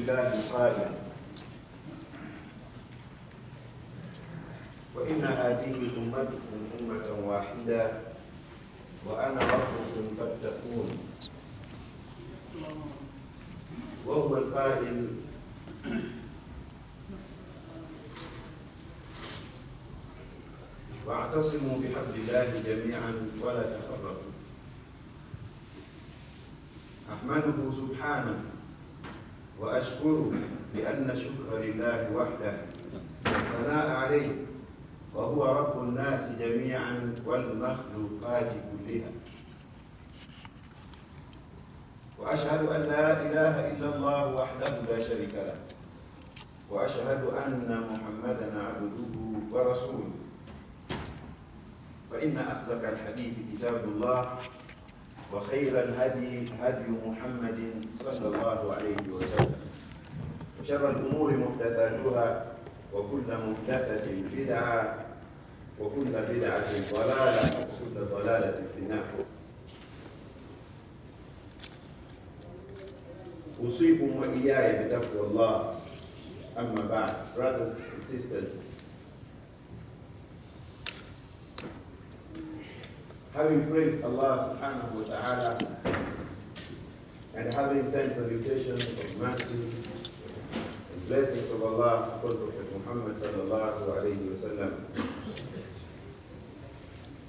الله قائلا وإن هذه أمتكم أمة واحدة وأنا ربكم فاتقون وهو القائل واعتصموا بحبل الله جميعا ولا تفرقوا. أحمده سبحانه وأشكره لأن الشكر لله وحده والثناء عليه وهو رب الناس جميعا والمخلوقات كلها. وأشهد أن لا إله إلا الله وحده لا شريك له وأشهد أن محمدا عبده ورسوله. فإن أصدق الحديث كتاب الله وخير الهدي هدي محمد صلى الله عليه وسلم وشر الأمور محدثاتها وكل محدثة بدعة وكل بدعة ضلالة وكل ضلالة في النار. أوصيكم وإياي بتقوى الله. أما بعد, brothers and sisters, having praised Allah subhanahu wa ta'ala and having sent salutations of mercy and blessings of Allah upon Prophet Muhammad sallallahu alayhi wa sallam,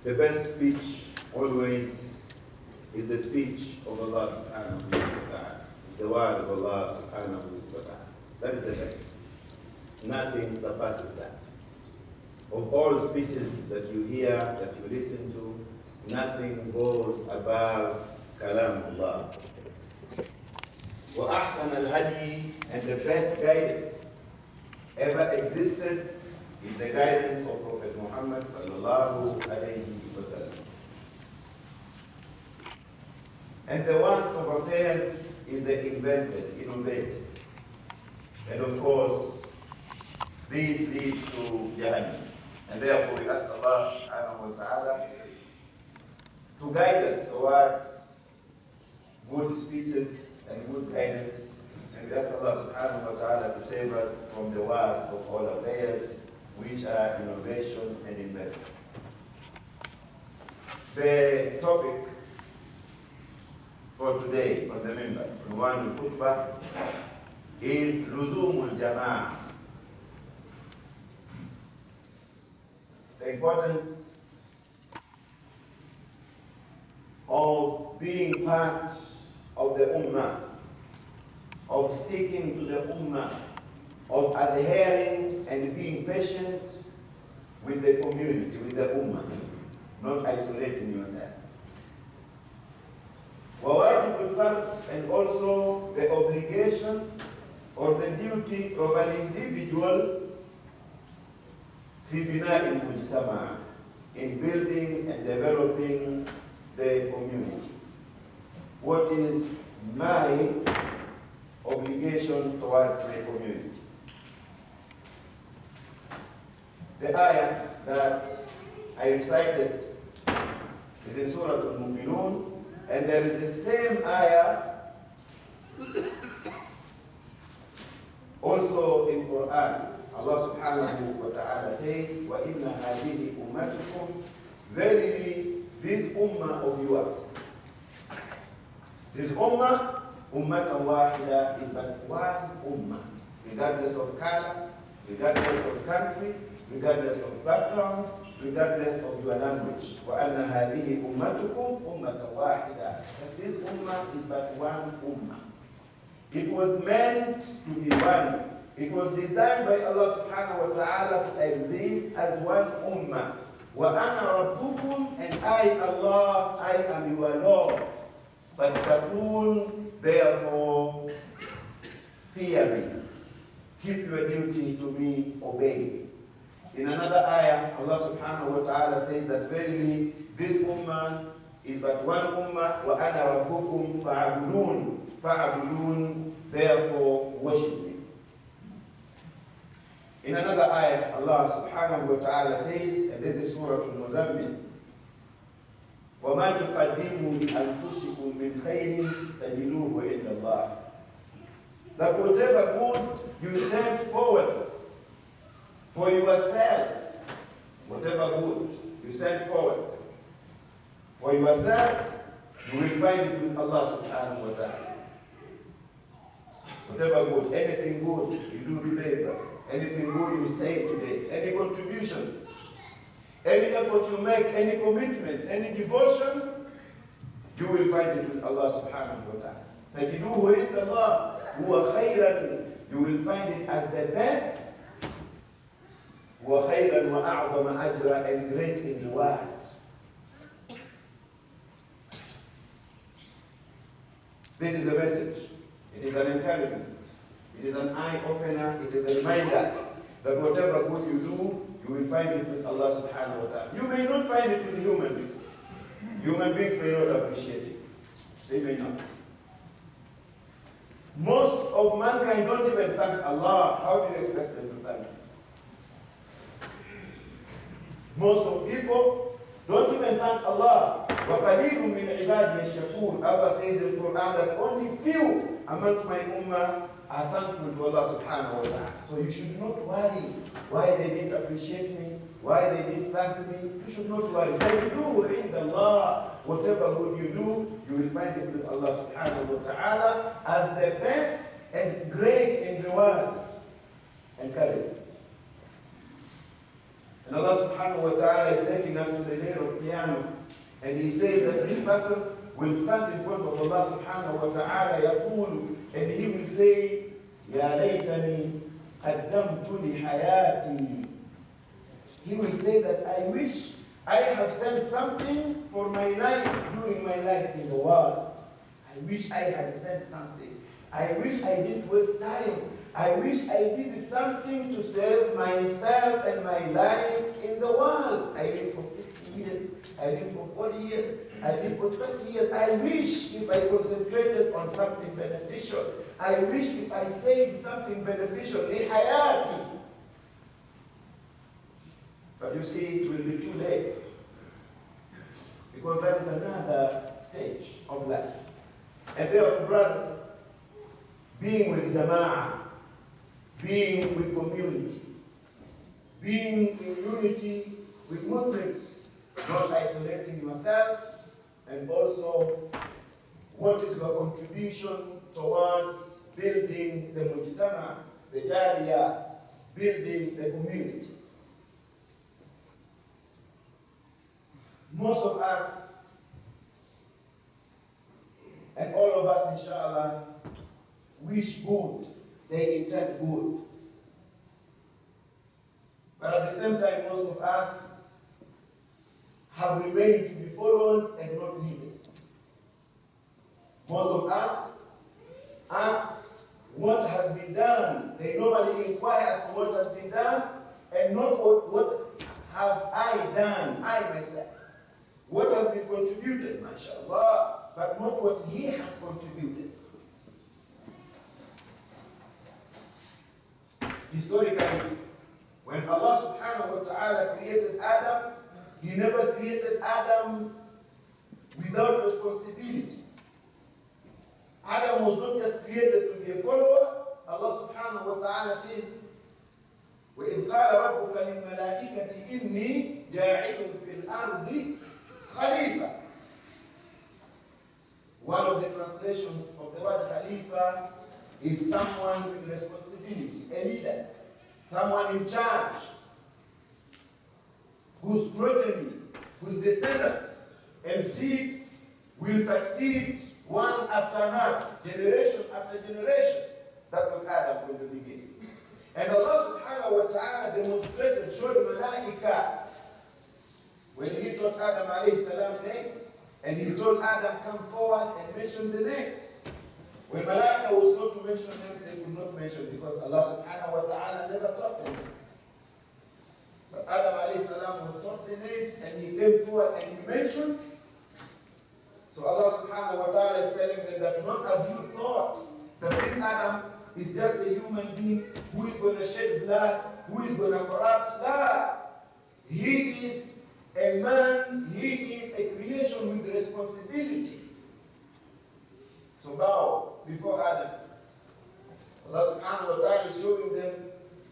the best speech always is the speech of Allah subhanahu wa ta'ala, the word of Allah subhanahu wa ta'ala. That is the best. Nothing surpasses that. Of all speeches that you hear, that you listen to, nothing goes above kalam Allah. وَأَحْسَنَ الْهَدِي, and the best guidance ever existed is the guidance of Prophet Muhammad sallallahu alayhi wa sallam. And the worst of affairs is the innovated. And of course, this leads to Jahannam. And therefore we ask Allah subhanahu wa ta'ala to guide us towards good speeches and good guidance. And we ask Allah subhanahu wa ta'ala to save us from the worst of all affairs, which are innovation and invention. The topic for today on the member, Unwan al-Khutbah, is Luzumul Jama'ah. The importance of being part of the Ummah, of sticking to the Ummah, of adhering and being patient with the community, with the Ummah, not isolating yourself. Wawajib al-fard, and also the obligation or the duty of an individual fi bina al-mujtama', in building and developing the community. What is my obligation towards the community? The ayah that I recited is in Surah Al-Mu'minun, and there is the same ayah also in Quran. Allah subhanahu wa ta'ala says, وَإِنَّ هَذِهِ أُمَّتُكُمْ, verily this ummah of yours, this ummah, ummatan wahida, is but one ummah, regardless of color, regardless of country, regardless of background, regardless of your language. وَأَنَّ هَذِهِ أُمَّتُكُمْ أُمَّةً وَاحِدًا, that this ummah is but one ummah. It was meant to be one. It was designed by Allah subhanahu wa ta'ala to exist as one ummah. وَأَنَا رَبُّكُمْ, and I, Allah, I am your Lord. فَاتَّقُونَ, therefore, fear me. Keep your duty to me, obey me. In another ayah, Allah subhanahu wa ta'ala says that verily this ummah is but one ummah. وَأَنَا رَبُّكُمْ فَاعْبُدُونَ, فَاعْبُدُونَ, therefore worship me. In another ayah, Allah subhanahu wa ta'ala says, and this is Surah Al-Muzammil, وَمَا تُقَدِّمُوا لِأَنفُسِكُمْ مِنْ خَيْرٍ تَجِدُوهُ عِنْدَ اللَّهِ. that whatever good you send forward for yourselves, whatever good you send forward for yourselves, you will find it with Allah subhanahu wa ta'ala. Whatever good, anything good you do today, anything good you say today, any contribution, any effort you make, any commitment, any devotion, you will find it with Allah subhanahu wa ta'ala. تَجِدُوهُ عِنْدَ اللَّهِ هُوَ خَيْرًا. You will find it as the best, وَخَيْرًا وَأَعْظَمَ أَجْرًا, and great in reward. This is a message. It is an encouragement. It is an eye-opener. It is a reminder that whatever good you do, you will find it with Allah subhanahu wa ta'ala. You may not find it with human beings. Human beings may not appreciate it. They may not. Most of mankind don't even thank Allah. How do you expect them to thank Him? Most of people don't even thank Allah. وَقَلِيلٌ مِّنْ عِبَادِيَ الشَّكُورِ. Allah says in the Quran that only few amongst my ummah are thankful to Allah subhanahu wa ta'ala. So you should not worry why they didn't appreciate me, why they didn't thank me. You should not worry. تَجِدُوهُ عِنْدَ اللَّهِ. Whatever good you do, you will find it with Allah subhanahu wa ta'ala as the best and great in reward and courage. And Allah subhanahu wa ta'ala is taking us to the day of Qiyamah. And He says that this person will stand in front of Allah subhanahu wa ta'ala يقول, and he will say, يا ليتني قدمت لحياتي. He will say that I wish I have sent something for my life during my life in the world. I wish I had sent something. I wish I didn't waste time. I wish I did something to save myself and my life in the world. I did for 60 years. I did for 40 years. I did for 30 years. I wish if I concentrated on something beneficial. I wish if I said something beneficial. لحياتي. But you see, it will be too late. Because that is another stage of life. And therefore, brothers, being with Jama'ah, being with community, being in unity with Muslims, not isolating yourself, and also what is your contribution towards building the mujtama, the jariyah, building the community. Most of us, and all of us, inshallah, wish good. They intend good. But at the same time, most of us have remained to be followers and not leaders. Most of us ask what has been done. They normally inquire as to what has been done and not what have I done, I myself. What has been contributed, mashallah, but not what he has contributed. Historically, when Allah subhanahu wa ta'ala created Adam, He never created Adam without responsibility. Adam was not just created to be a follower. Allah subhanahu wa ta'ala says, وَإِذْ قَالَ رَبُّكَ لِلْمَلَائِكَةِ إِنِّي جَاعِلٌ فِي الْأَرْضِ خَلِيفَةً. One of the translations of the word Khalifa is someone with responsibility, a leader, someone in charge, whose progeny, whose descendants and seeds will succeed one after another, generation after generation. That was Adam from the beginning. And Allah subhanahu wa ta'ala demonstrated, showed Malaika, when He taught Adam alayhi salam names, and He told Adam, come forward and mention the names. When Malaika was told to mention them, they could not mention because Allah subhanahu wa ta'ala never taught them. But Adam alayhi salam was taught the names and he came forward and he mentioned. So Allah subhanahu wa ta'ala is telling them that not as you thought, that this Adam is just a human being who is going to shed blood, who is going to corrupt. La! He is a man, he is a creation with responsibility. So bow before Adam. Allah subhanahu wa ta'ala is showing them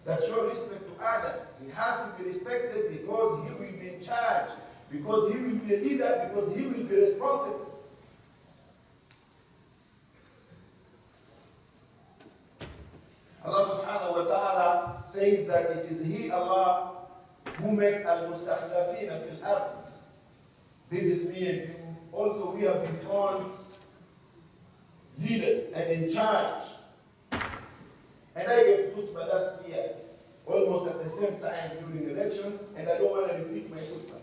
that show respect to Adam. He has to be respected because he will be in charge, because he will be a leader, because he will be responsible. Allah subhanahu wa ta'ala says that it is He, Allah, who makes al-mustakhlafina fil ard. This is me and you. Also, we have been called leaders and in charge. And I gave khutbah last year, almost at the same time during elections, and I don't want to repeat my khutbah.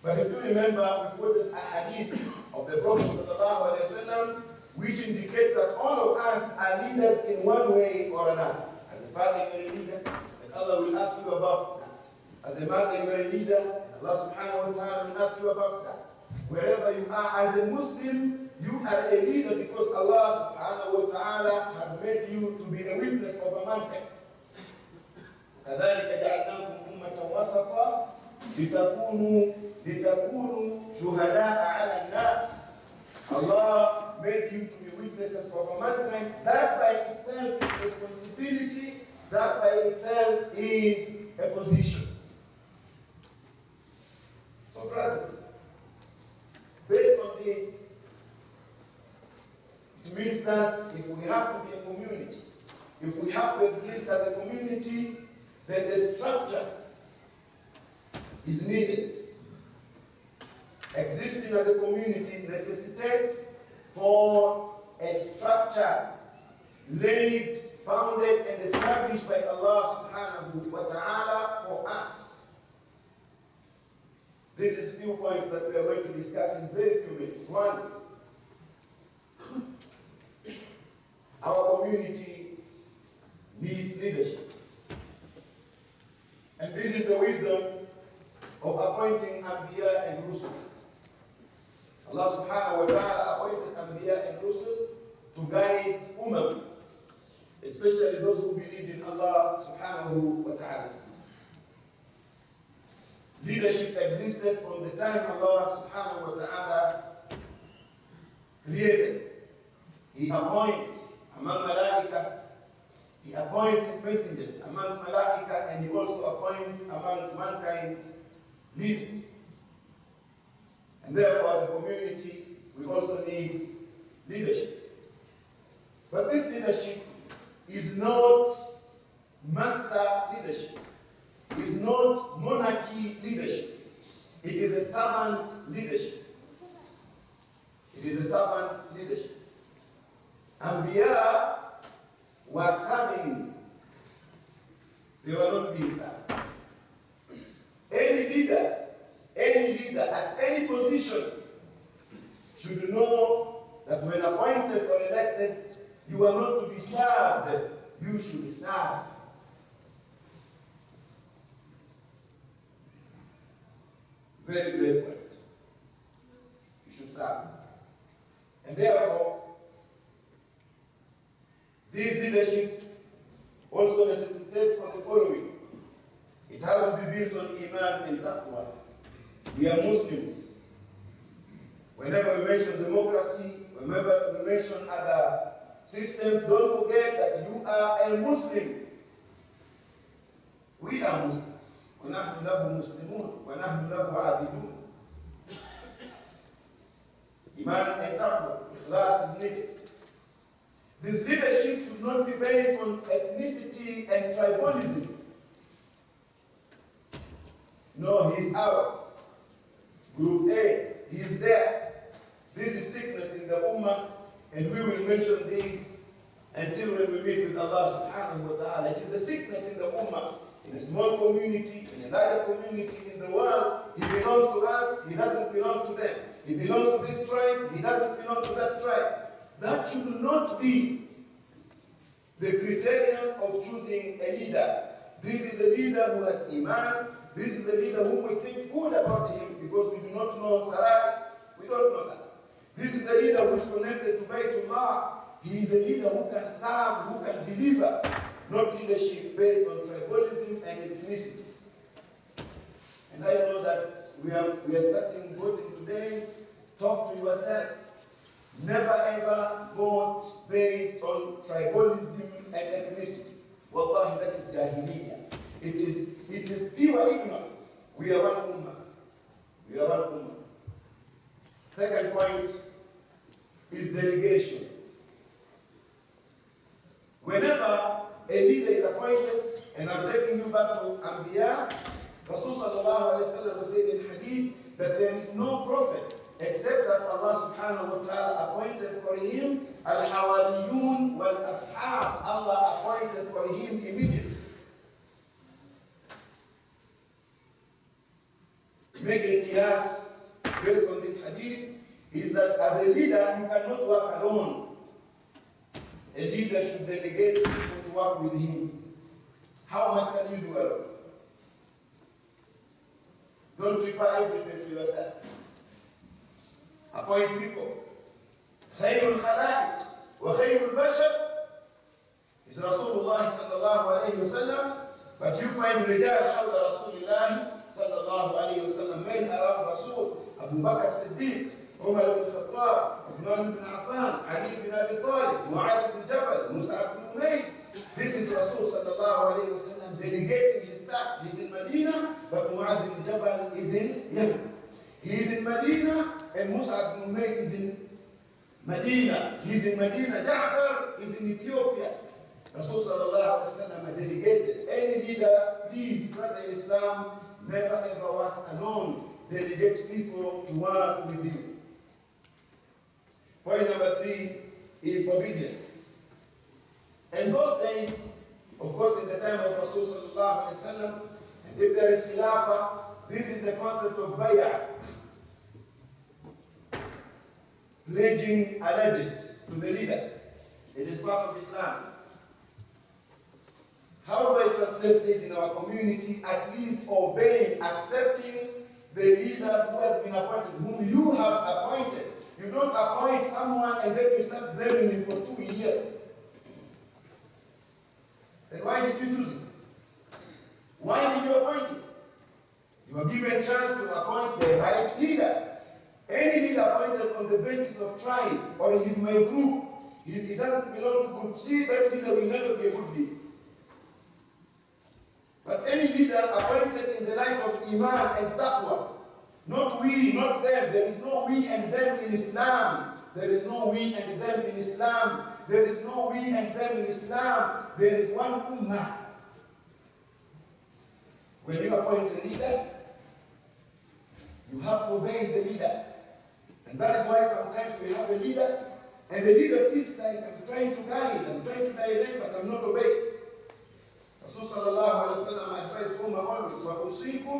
But if you remember, we quoted a hadith of the Prophet ﷺ, which indicates that all of us are leaders in one way or another. As a father, you are a leader, and Allah will ask you about that. As a mother, you are a leader, and Allah subhanahu wa ta'ala will ask you about that. Wherever you are, as a Muslim, you are a leader because Allah subhanahu wa ta'ala has made you to be a witness of a mankind. كذلك جعلناكم أمة وسطا لتكونوا شهداء على الناس. Allah made you to be witnesses of a mankind. That by itself is responsibility. That by itself is a position. So brothers, based on this, it means that if we have to be a community, if we have to exist as a community, then the structure is needed. Existing as a community necessitates for a structure laid, founded, and established by Allah subhanahu wa ta'ala for us. This is few points that we are going to discuss in very few minutes. One, our community needs leadership. And this is the wisdom of appointing Anbiya and Rusul. Allah subhanahu wa ta'ala appointed Anbiya and Rusul to guide Ummah, especially those who believed in Allah subhanahu wa ta'ala. Leadership existed from the time Allah subhanahu wa ta'ala created. He appoints among Malaika, He appoints His messengers amongst Malaika, and He also appoints amongst mankind leaders. And therefore, as a community, we also need leadership. But this leadership is not master leadership. It is not monarchy leadership. It is a servant leadership. It is a servant leadership. Anbiya were serving. They were not being served. Any leader at any position should know that when appointed or elected, you are not to be served, you should serve. Very great point. You should serve. And therefore, this leadership also necessitates for the following. It has to be built on Imam and Taqwa. We are Muslims. Whenever we mention democracy, whenever we mention other systems, don't forget that you are a Muslim. We are Muslims. وَنَحْنُ لَهُ مُسْلِمُونَ وَنَحْنُ لَهُ عَابِدُونَ. Iman and Taqwa, Ikhlas is needed. This leadership should not be based on ethnicity and tribalism. No, he's ours. Group A, he's theirs. This is sickness in the Ummah, and we will mention this until when we meet with Allah subhanahu wa ta'ala. It is a sickness in the Ummah, in a small community, in a larger community, in the world. He belongs to us, he doesn't belong to them. He belongs to this tribe, he doesn't belong to that tribe. That should not be the criterion of choosing a leader. This is a leader who has Iman. This is a leader whom we think good about him because we do not know Sarai. We don't know that. This is a leader who is connected to Baytullah. He is a leader who can serve, who can deliver, not leadership based on tribalism and ethnicity. And I know that we are starting voting today. Talk to yourself. Never ever vote based on tribalism and ethnicity. Wallahi, that is jahiliyyah. It is pure ignorance. We are one ummah. We are one ummah. Second point is delegation. Whenever a leader is appointed, and I'm taking you back to Anbiya, Rasul sallallahu alayhi wa sallam was saying in hadith that there is no prophet except that Allah subhanahu wa ta'ala appointed for him al-hawariyun wal-ashab. Allah appointed for him immediately. Making qiyas based on this hadith is that as a leader you cannot work alone. A leader should delegate people to work with him. How much can you do alone? Don't refer everything to yourself. Appoint people. خير الخلائق وخير البشر is Rasulullah sallallahu alayhi wa sallam, but you find rijal hawla Rasulullah sallallahu alayhi wa sallam, men around Rasul, Abu Bakr Siddiq, Umar ibn Khattab, Uthman ibn Affan, Ali ibn Abi Talib, Mu'adh ibn Jabal, Musa ibn Umayr. This is Rasul sallallahu alayhi wa sallam delegating his task. He's in Medina, but Mu'adh ibn Jabal is in Yemen. He is in Medina, and Musa ibn Umayr is in Medina. He is in Medina. Ja'far is in Ethiopia. Rasul sallallahu alayhi wa sallam delegated. Any leader, please, brother in Islam, never ever work alone. Delegate people to work with you. Point number 3 is obedience. In those days, of course, in the time of Rasul sallallahu alayhi wa sallam, and if there is khilafah, this is the concept of bay'ah. Pledging allegiance to the leader. It is part of Islam. How do I translate this in our community? At least obeying, accepting the leader who has been appointed, whom you have appointed. You don't appoint someone and then you start blaming him for 2 years. Then why did you choose him? Why did you appoint him? You are given a chance to appoint the right leader. Any leader appointed on the basis of tribe or he's my group, he doesn't belong to group C, that leader will never be a good leader. But any leader appointed in the light of Iman and Taqwa, not we, not them. There is no we and them in Islam. There is no we and them in Islam. There is no we and them in Islam. There is one Ummah. When you appoint a leader, you have to obey the leader. And that is why sometimes we have a leader, and the leader feels like I'm trying to guide, I'm trying to direct, but I'm not obeyed. Rasul sallallahu alayhi wa sallam advised Ummah always, وَأُوصِيكُمْ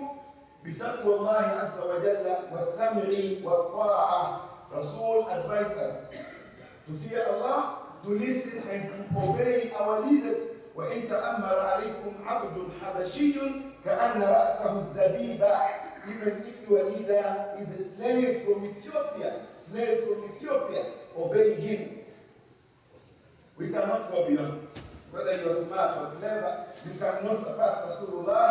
بِتَقْوَى اللَّهِ عَزَّ وَجَلَّ وَالسَّمْعِ وَالطَّاعَةِ. Rasul advised us to fear Allah, to listen and to obey our leaders. وَإِن تَأَمَّرَ عَلَيْكُمْ عَبْدٌ حَبَشِيٌّ كَأَنَّ رَأْسَهُ الزَّبِيبَ. Even if your leader is a slave from Ethiopia, obey him. We cannot go beyond this. Whether you are smart or clever, you cannot surpass Rasulullah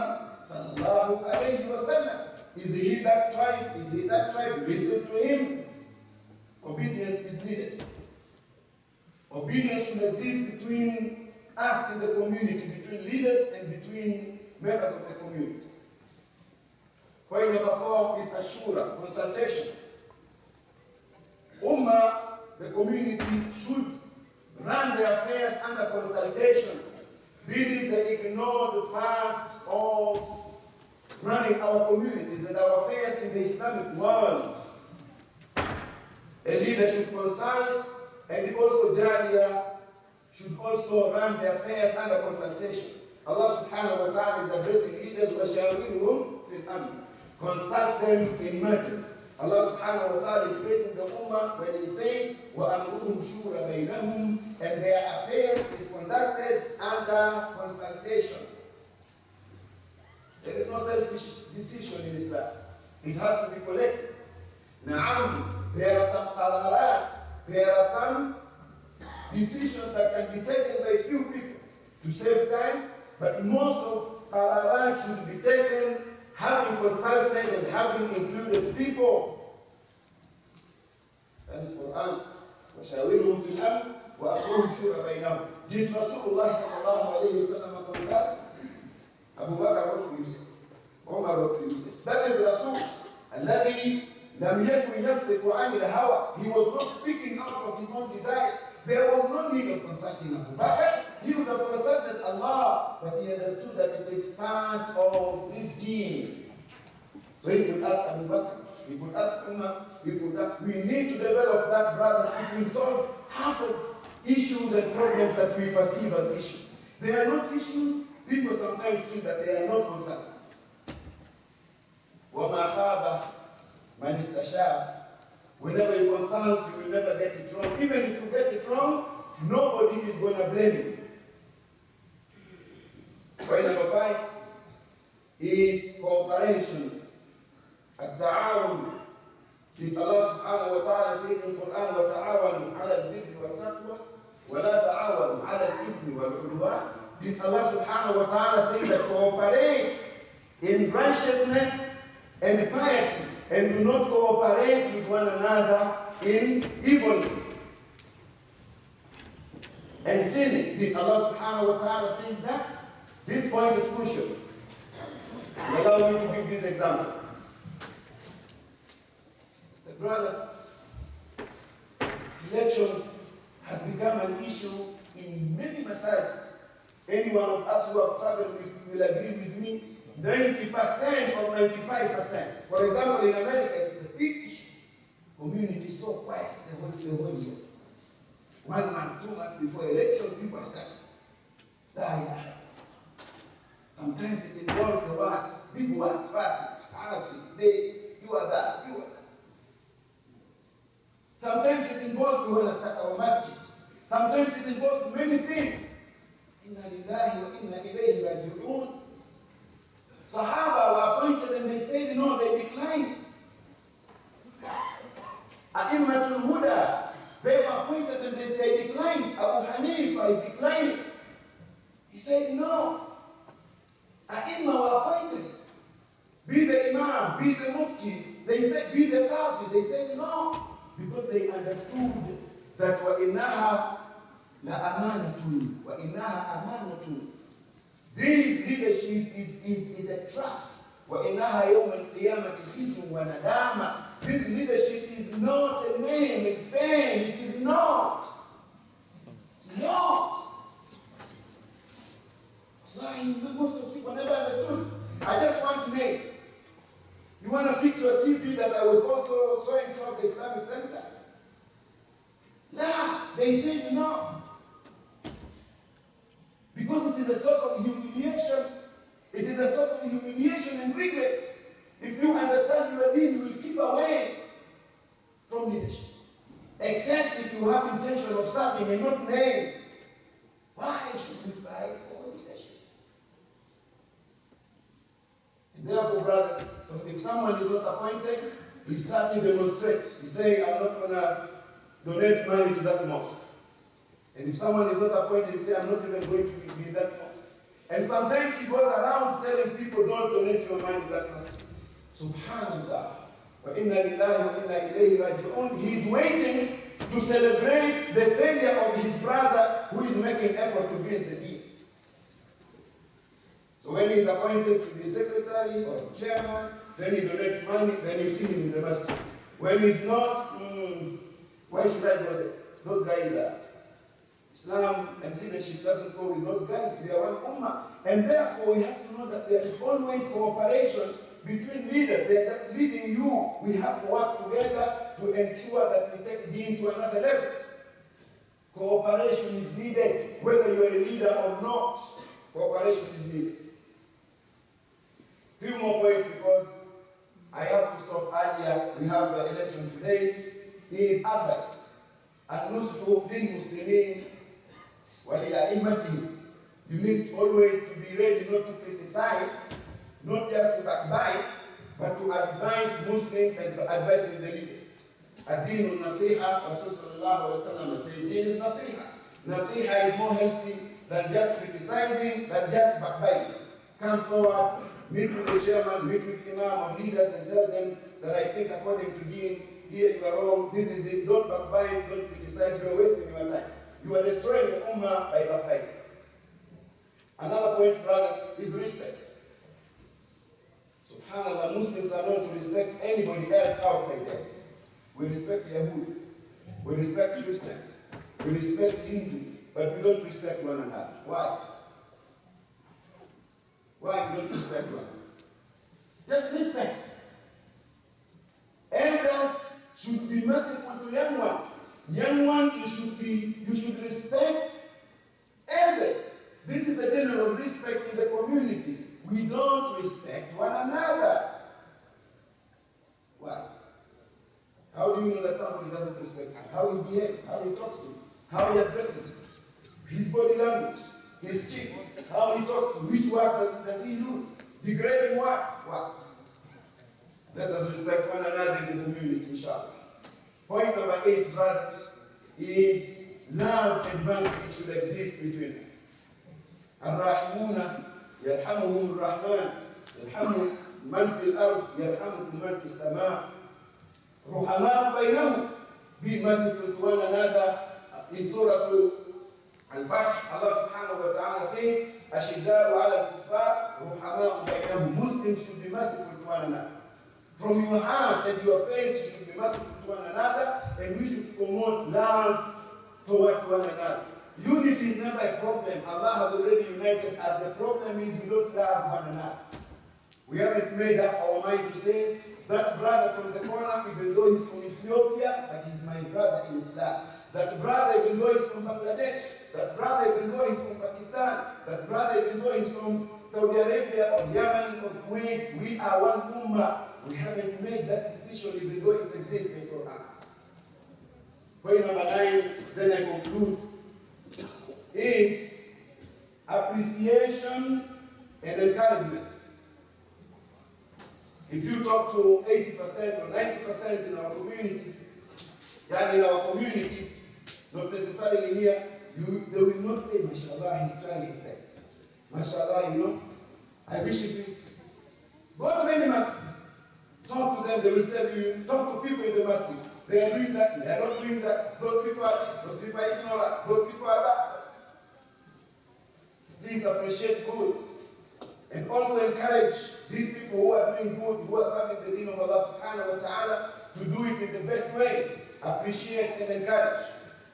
sallallahu alayhi wa sallam. Is he that tribe? Is he that tribe? Listen to him. Obedience is needed. Obedience should exist between us in the community, between leaders and between members of the community. Point number 4 is ashura, consultation. Ummah, the community, should run their affairs under consultation. This is the ignored part of running our communities and our affairs in the Islamic world. A leader should consult, and also Jariyah should also run their affairs under consultation. Allah subhanahu wa ta'ala is addressing leaders, وَشَاوِرُهُمْ فِي الْأَمْرِ. Consult them in matters. Allah subhanahu wa ta'ala is praising the Ummah when he says, وَأَمْرُهُمْ شُورَ بَيْنَهُمْ, and their affairs is conducted under consultation. There is no selfish decision in Islam. It has to be collective. Na'am, there are some qararat, there are some decisions that can be taken by few people to save time, but most of qararat should be taken having consulted and having included people. That is Quran. وَشَاوِرْهُمْ فِي الْأَمْرِ وَأَمْرُهُمْ شُورَى بَيْنَهُم. Did Rasulullah sallallahu alayhi wa sallam consult? Abu Bakr, what do you say? Umar, what do you say? That is Rasul. الَّذِي لَمْ يَكُنْ يَنْطِقُ عَنِ الْهَوَى. He was not speaking out of his own desire. There was no need of consulting Abu Bakr. He would have consulted Allah, but he understood that it is part of this deen. So he could ask Abu Bakr, he could ask Ummah, he could ask, we need to develop that, brother. It will solve half of issues and problems that we perceive as issues. They are not issues. People sometimes feel that they are not consulted. وَمَا خَابَ مَنِ اسْتَشَارَ. Whenever you consult, you will never get it wrong. Even if you get it wrong, nobody is going to blame you. Point number 5 is cooperation. التعاون. Did Allah subhanahu wa ta'ala says in Quran, وَتَعَاوَنُوا عَلَى الْبِرِّ وَالتَّقْوَى وَلَا تَعَاوَنُوا عَلَى الْإِثْمِ وَالْعُدْوَانِ. Did Allah subhanahu wa ta'ala say that cooperate in righteousness and piety, and do not cooperate with one another in evilness and sinning? Did Allah subhanahu wa ta'ala say that? This point is crucial. Allow me to give these examples. The brothers, elections has become an issue in many masajid. Any one of us who have traveled will agree with me. 90% or 95%. For example, in America, it is a big issue. Community is so quiet the whole year. 1 month, 2 months before election, people start. Sometimes it involves the words, big words, fasting, days, you are that, you are that. Sometimes it involves, we want to start our masjid. Sometimes it involves many things. Inna lillahi wa inna ilayhi raji'un. Sahaba were appointed and they said no, they declined. A'immatul Huda, they were appointed and they declined. Abu Hanifa is declining. He said no. A'imma were appointed. Be the Imam, be the Mufti. They said, be the Qadi. They said no. Because they understood that وَإِنَّهَا لَأَمَانَةٌ وَإِنَّهَا أَمَانَةٌ. This leadership is a trust. وَإِنَّهَا يَوْمَ الْقِيَامَةِ خِزْيٌ وَنَدَامَةٌ. This leadership is not a name and fame. It is not. It's not. Most of people never understood. I just want to name. You want to fix your CV that I was also so in front of the Islamic Center? Nah, they said no. Because it is a source of humiliation. It is a source of humiliation and regret. If you understand your deen, you will keep away from leadership. Except if you have intention of serving and not name. Why should we fight for leadership? And therefore, brothers, so if someone is not appointed, he starts to demonstrate. He's saying, I'm not going to donate money to that mosque. And if someone is not appointed, he says, I'm not even going to be that mosque. And sometimes he goes around telling people, don't donate your money to that mosque. Subhanallah. وَإِنَّا لِلَّهِ وَإِنَّا إِلَيْهِ رَاجِعُونَ. He is waiting to celebrate the failure of his brother who is making effort to build the deen. So when he is appointed to be secretary or chairman, then he donates money, then you see him in the masjid. When he's not, why should I go there? Those guys are. Islam and leadership doesn't go with those guys. We are one ummah. And therefore we have to know that there is always cooperation between leaders. They are just leading you. We have to work together to ensure that we take deen to another level. Cooperation is needed, whether you are a leader or not. Cooperation is needed. Few more points because I have to stop earlier. We have the election today. Is advice. Al-Nusfu lil-Muslimin wal-A'immatihim. You need always to be ready not to criticize, not just to backbite, but to advise Muslims and advising the leaders. Ad-Dinu Nasiha, Rasul sallallahu alayhi wa sallam says, Deen is Nasiha. Nasiha is more healthy than just criticizing, than just backbiting. Come forward, meet with the chairman, meet with Imam or leaders and tell them that I think according to Deen, here you are wrong, this is this, don't backbite, don't criticize, you are wasting your time. You are destroying the Ummah by backbiting. Another point, brothers, is respect. SubhanAllah, Muslims are not to respect anybody else outside them. We respect Yahud, we respect Christians, we respect Hindu, but we don't respect one another. Why? Why we don't respect one another? Just respect. Elders should be merciful to young ones. Young ones, you should respect elders. This is a general respect in the community. We don't respect one another. Why? How do you know that somebody doesn't respect you? How he behaves, how he talks to you, how he addresses you, his body language, his cheek, how he talks to you, which word does he use? Degrading words. Why? Let us respect one another in the community, inshallah. Point number 8, brothers, is love and mercy should exist between us. الراحمون يرحمهم الرحمن يرحم من في الأرض يرحمكم من في السماء رحماء بينهم. Be merciful to one another. In Surah Al-Fatih, Allah subhanahu wa ta'ala says, أشداء على الكفار رحماء بينهم. Muslims should be merciful to one another. From your heart and your face, you should be merciful to one another, and we should promote love towards one another. Unity is never a problem. Allah has already united us. The problem is we don't love one another. We haven't made up our mind to say, that brother from the corner, even though he's from Ethiopia, but he's my brother in Islam. That brother, even though he's from Bangladesh, that brother, even though he's from Pakistan, that brother, even though he's from Saudi Arabia or Yemen or Kuwait, we are one ummah. We haven't made that decision, even though it exists in Quran. Point number 9, then I conclude, is appreciation and encouragement. If you talk to 80% or 90% in our community, and in our communities, not necessarily here, they will not say, mashallah, he's trying his best. Mashallah, I wish if you go to any masjid, talk to them, they will tell you, talk to people in the masjid. They are doing that, they are not doing that. Those people are this, those people are ignorant, those people are that. Please appreciate good. And also encourage these people who are doing good, who are serving the deen of Allah subhanahu wa ta'ala, to do it in the best way. Appreciate and encourage.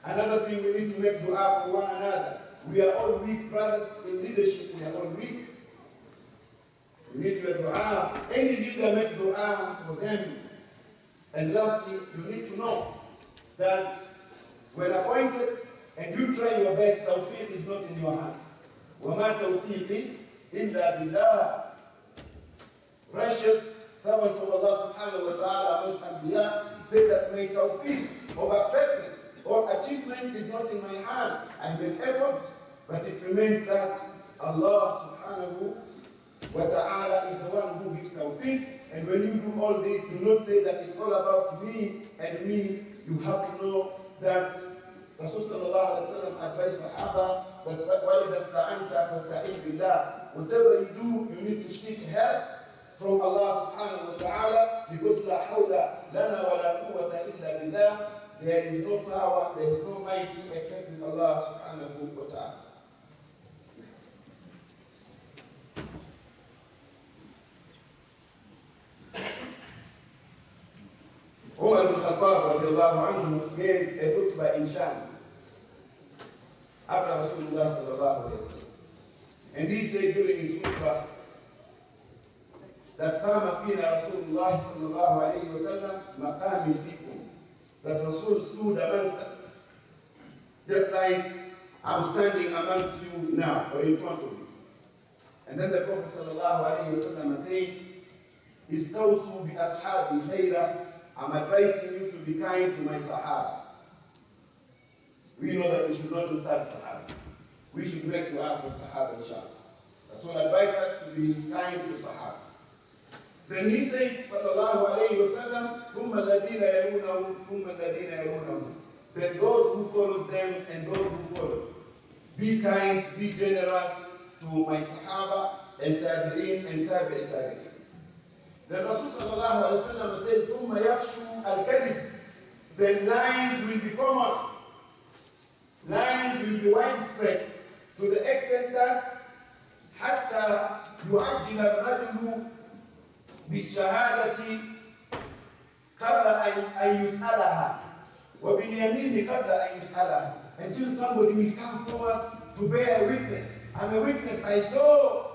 Another thing, we need to make dua for one another. We are all weak, brothers, in leadership. We are all weak. We need your dua. Any leader make dua for them. And lastly, you need to know that when appointed and you try your best, tawfiq is not in your hand. وَمَا تَوْفِيقِ إِلَّا بِاللَّهِ. Precious servants of Allah subhanahu wa ta'ala amongst Anbiya say that my tawfiq of acceptance or achievement is not in my hand. I make effort, but it remains that Allah subhanahu wa ta'ala is the one who gives tawfiq. And when you do all this, do not say that it's all about me and me. You have to know that Rasul sallallahu alaihi wasallam advised Sahaba that وَإِذَا اسْتَعَنْتَ فَاسْتَعِنْ بِاللَّهِ. Whatever you do, you need to seek help from Allah subhanahu wa ta'ala, because لَا حَوْلَ لَنَا وَلَا قُوَّةَ إِلَّا بِاللَّهِ. There is no power, there is no mighty except with Allah subhanahu wa ta'ala. Umar ibn Khattab radiallahu anhu gave a khutbah in Sham after Rasulullah sallallahu alayhi wa sallam. And he said during his khutbah that قام فينا رسول الله صلى الله عليه وسلم مقام فيكم. That Rasul stood amongst us, just like I'm standing amongst you now, or in front of you. And then the Prophet sallallahu alayhi wa sallam said, استوصوا بأصحابي خيرا. I'm advising you to be kind to my Sahaba. We know that we should not insult Sahaba. We should make dua for Sahaba, inshallah. That's what advises us to be kind to Sahaba. Then he said, sallallahu alayhi wa sallam, ثُمَّ الَّذِينَ يَلُونَهُمْ ثُمَّ الَّذِينَ يَلُونَهُمْ. Then those who follow them and those who follow. Be kind, be generous to my Sahaba and Tabi'in and Tabi'i Tabi'in. The Rasul sallallahu alayhi wa sallam said, ثُمَّ يَفْشُوا الْكَذِبِ. Then lies will be common. Lies will be widespread to the extent that حتى يعجل الرجل بالشهادة قبل أن يسألها وباليمين قبل أن يسألها, until somebody will come forward to bear witness. I'm a witness, I saw,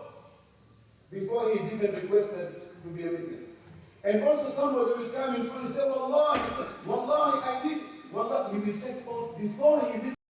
before he is even requested to be a witness. And also somebody will come in front and say, Wallahi, Wallahi, I did it. Wallahi, he will take oath before he is